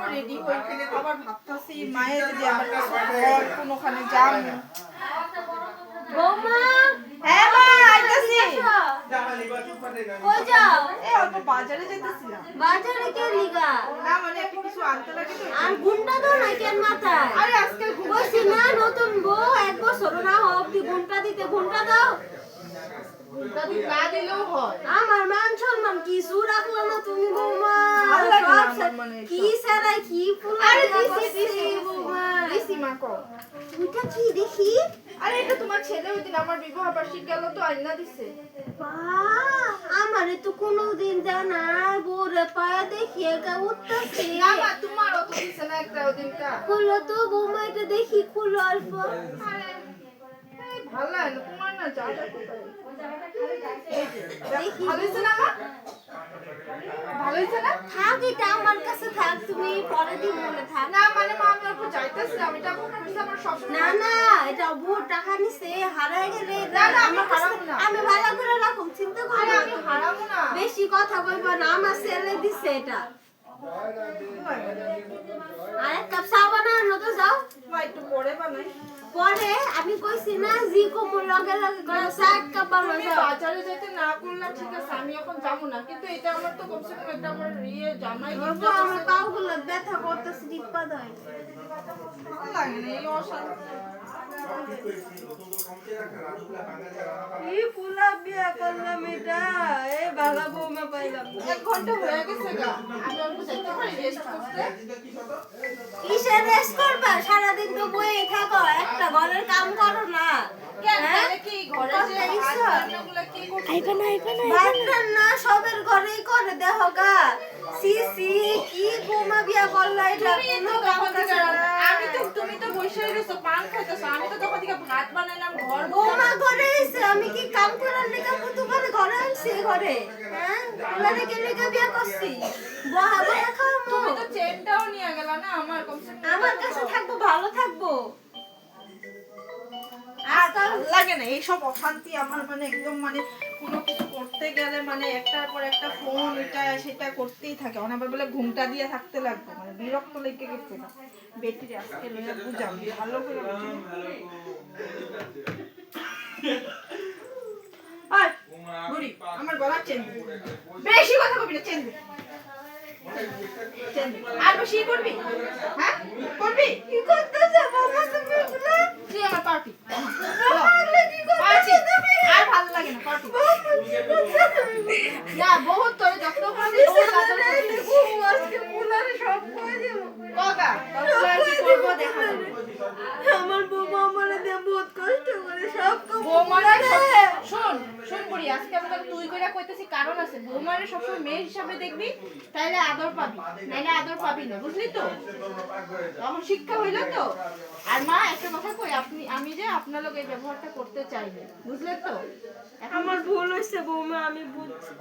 Ready হই আবার ভাবতাছি মায়ের যদি আমার কাছে ঘর কোনখানে যাম বৌমা হ্যাঁ মা আইতাছি কই যাও এই অল্প বাজারে যাইতাছিলাম বাজারে কে লিগা না মানে একটু কিছু আনতে লাগে তো আর গুন্ডা দাও না কেন মাথায় আরে আজকে কইছি না নতুন বউ এক বছর না হোক দি ঘন্টা দিতে ঘন্টা দাও যদি না দিলেও হয় আমার মান সম্মান কিছু রাখলো না তুমি বৌমা ভালো লাগে না আমার মানে কি সারাই কি ফুল আরে দিছি বৌমা দিছি মা কো ওইটা কি দেখি আরে এটা তোমার ছেলে ওইদিন আমার বিবাহ বার্ষিক গেল তো আইনা দিছে আমারে তো কোনোদিন জানা বোরে পায়া দেখি একা উঠতেছে না মা তোমার অত দিছে না একটা ওদিনটা খুলো তো বৌমা এটা দেখি খুলো অল্প আরে এই ভালো লাগে না তোমার না যাটা কোথায় দেখি ভালো হয়েছে না মা ভালো হয়েছে না থাক এটা আমার কাছে থাক তুমি পরে দিন বলে থাক না মানে মা আমি অল্প যাইতেছিলাম এটা কইছে আমার সব না না এটা বহু টাকা নিছে হারায় গেলে না, না, আমি আমার কাছে- হারাবো না। আমি ভালো করে রাখুম চিন্তা আরে করো আমি হারাবো না বেশি কথা কইবা না আমার ছেলে দিছে এটা আর এক কাপ চা বানানো তো যাও মা একটু পরে বানাই পরে আমি কইছি না জি কোমর লগে লগে করে চা এক কাপ বানানো তুমি যাও বাজারে যেতে না করলাম ঠিক আছে আমি এখন যাবো না কিন্তু এটা আমার তো কমসে কম একটা আমার জামাই gift বাবা আমার পাগুলো ব্যথা করতেছে টিপা দেয় ভালো লাগে না এই অশান্তি এই ফুলা বিয়া করলাম এটা এই বালা বৌমা পাইলাম 1 ঘন্টা হয়ে গেছে গা আমি অল্প যাইতে পারি রেস্ট করতে কিসের রেস্ট করবা সারাদিন তো বইয়ে থাকো একটা ঘরের কাম করো না কেন হ্যাঁ? তাহলে কি ঘরে যে করতে ভাত ইচ্ছা? রান্নাগুলো কি করছে বান্ধন না সবের ঘরেই করে দেহ গা সি সি কি বৌমা বিয়া করলা এটা কোনো কাম কাজ না। তুমি তো বসে রইছো পান খাইতেছো আমি তো তখন থেকে ভাত বানাইলাম ঘর বৌমা ঘরে এসে আমি কি কাম করার লেগে পুতু করে ঘরে আনছি ঘরে হ্যাঁ ওলারে কে লেগে বিয়া করছি বহা বহা খামু তুমি তো চেনটাও নিয়ে গেলা না আমার কমসে কম আমার কাছে থাকবো ভালো থাকবো আর ভালো লাগে না এইসব অশান্তি আমার মানে একদম মানে কোনো কিছু করতে গেলে মানে একটার পর একটা ফোন এটা সেটা করতেই থাকে অনেকবার বলে ঘুমটা দিয়ে থাকতে লাগবে মানে বিরক্ত লেগে গেছে না বেটির আজকে লইয়া বুঝাম ভালো করে বুঝাম আর বুড়ি আমার গলা চেন বেশি কথা কবি না চেন আর বেশি করবি হ্যাঁ করবি কি করতেছ বাবা তুমি এগুলা তুই আমার পার্টি বাবা কি করতেছ তুমি আর ভালো লাগে না পার্টি না বহুত তোরে যত্ন করবি বহুত আদর করবি আজকে মুলারে সব কই দেব কগা তোর কি করব দেখা যাবে আমার বৌমা আমারে দিয়ে বহুত কষ্ট করে সব বৌমারে শুন শুন বুড়ি আজকে আমি তোকে তুই কইরা কইতেছি কারণ আছে বৌমারে সবসময় মেয়ে হিসাবে দেখবি তাইলে আদর পাবি নাইলে আদর পাবি না বুঝলি তো তখন শিক্ষা হইল তো আর মা একটা কথা কই আমি যে আপনার লগে এই ব্যবহারটা করতে চাই না বুঝলে তো আমার ভুল হইছে বৌমা আমি বুঝছি